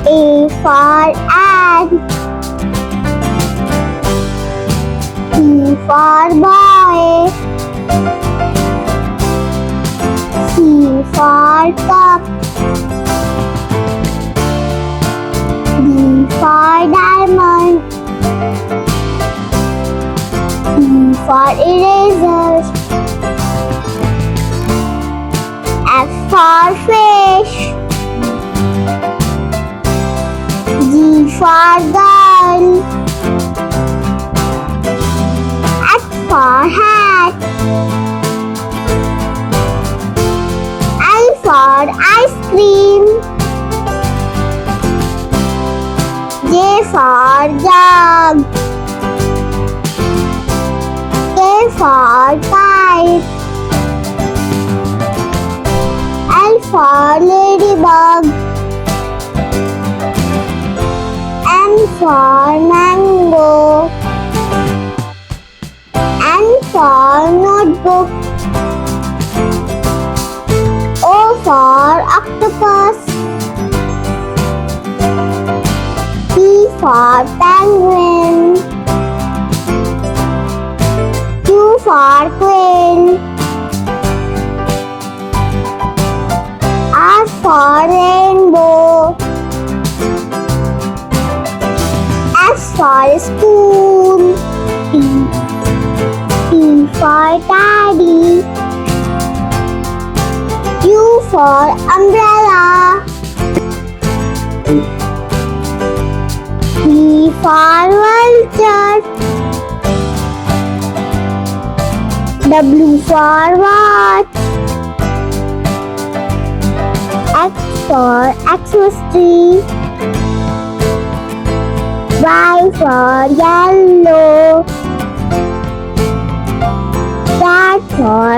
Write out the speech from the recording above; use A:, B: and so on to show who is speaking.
A: A for ant. B for boy. C for cup. D for diamond. E for eraser. F for fish. G for girl. H for hat. I for ice cream. J for jug. K for kite. L for ladybug. M for mango. N for notebook. O for octopus. P for penguin. Q for quail. R for rainbow. S for spoon. T for teddy. U for umbrella. V for vulture. W for watch. X for Xmas tree. Y for yellow. Z for